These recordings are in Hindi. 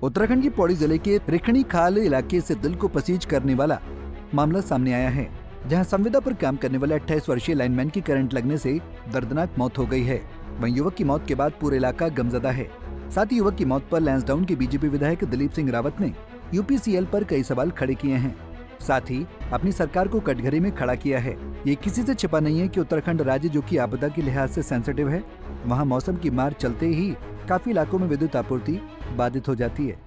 उत्तराखंड की पौड़ी जिले के रिखणी खाल इलाके से दिल को पसीज करने वाला मामला सामने आया है, जहां संविदा पर काम करने वाले 28 वर्षीय लाइनमैन की करंट लगने से दर्दनाक मौत हो गई है। वहीं युवक की मौत के बाद पूरा इलाका गमजदा है। साथ ही युवक की मौत पर लैंसडाउन के बीजेपी विधायक दिलीप सिंह रावत ने यूपीसीएल पर कई सवाल खड़े किए हैं। साथ ही अपनी सरकार को कटघरे में खड़ा किया है। ये किसी से छिपा नहीं है कि उत्तराखंड राज्य, जो कि आपदा के लिहाज से सेंसिटिव है, वहाँ मौसम की मार चलते ही काफी इलाकों में विद्युत आपूर्ति बाधित हो जाती है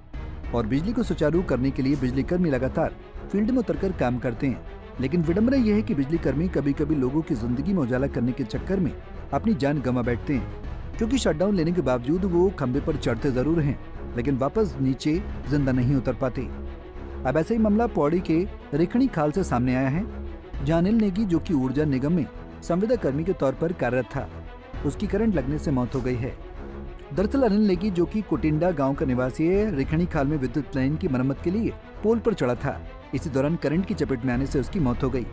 और बिजली को सुचारू करने के लिए बिजली कर्मी लगातार फील्ड में उतरकर काम करते हैं। लेकिन विडंबना यह है कि बिजली कर्मी कभी कभी लोगों की जिंदगी में उजाला करने के चक्कर में अपनी जान गंवा बैठते हैं, क्योंकि शटडाउन लेने के बावजूद वो खंबे पर चढ़ते जरूर हैं, लेकिन वापस नीचे जिंदा नहीं उतर पाते। अब ऐसा ही मामला पौड़ी के रिखणी खाल से सामने आया है, जहां अनिल नेगी, जो कि ऊर्जा निगम में संविदा कर्मी के तौर पर कार्यरत था, उसकी करंट लगने से मौत हो गई है। दरअसल अनिल नेगी, जो कि कुटिंडा गांव का निवासी है, रिखणी खाल में विद्युत लाइन की मरम्मत के लिए पोल पर चढ़ा था। इसी दौरान करंट की चपेट में आने से उसकी मौत हो गई।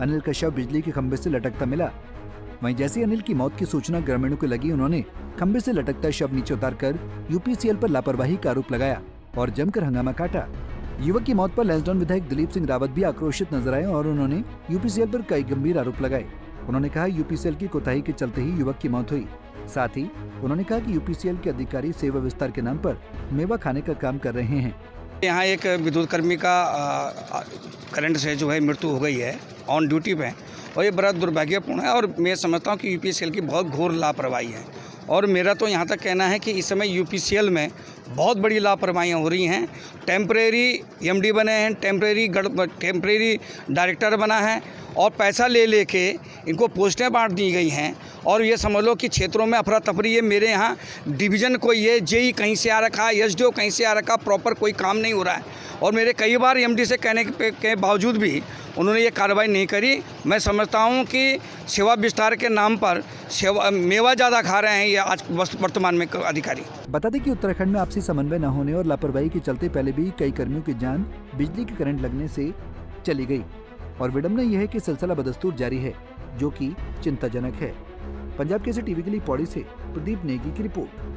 अनिल का शव बिजली के खंबे से लटकता मिला। वहीं जैसे अनिल की मौत की सूचना ग्रामीणों को लगी, उन्होंने खंबे से लटकता शव नीचे उतारकर यूपीसीएल पर लापरवाही का आरोप लगाया और जमकर हंगामा काटा। युवक की मौत पर लैंसडाउन विधायक दिलीप सिंह रावत भी आक्रोशित नजर आए और उन्होंने यूपीसीएल पर कई गंभीर आरोप लगाए। उन्होंने कहा यूपीसीएल की कोताही के चलते ही युवक की मौत हुई। साथ ही उन्होंने कहा कि यूपीसीएल के अधिकारी सेवा विस्तार के नाम पर मेवा खाने का काम कर रहे हैं। यहाँ एक विद्युत कर्मी का करंट से जो है मृत्यु हो गई है ऑन ड्यूटी पे, और ये बड़ा दुर्भाग्यपूर्ण है और मैं समझता हूँ कि यूपीसीएल की बहुत घोर लापरवाही है। और मेरा तो यहाँ तक कहना है कि इस समय यूपीसीएल में बहुत बड़ी लापरवाहियाँ हो रही हैं। टेम्परेरी एमडी बने हैं, टेम्परेरी डायरेक्टर बना है और पैसा ले लेके इनको पोस्टें बांट दी गई हैं। और ये समझ लो कि क्षेत्रों में अफरा तफरी है। मेरे यहाँ डिवीज़न कोई है, जेई कहीं से आ रखा है, एसडीओ कहीं से आ रखा, प्रॉपर कोई काम नहीं हो रहा है। और मेरे कई बार एमडी से कहने के बावजूद भी उन्होंने ये कार्रवाई नहीं करी। मैं समझता हूँ कि सेवा विस्तार के नाम पर मेवा ज़्यादा खा रहे हैं ये आज वर्तमान में अधिकारी। बता दें कि उत्तराखंड में आपसी समन्वय न होने और लापरवाही के चलते पहले भी कई कर्मियों की जान बिजली की करंट लगने से चली गई और विडंबना यह है कि सिलसिला बदस्तूर जारी है, जो कि चिंताजनक है। पंजाब केसरी टीवी के लिए पौड़ी से प्रदीप नेगी की रिपोर्ट।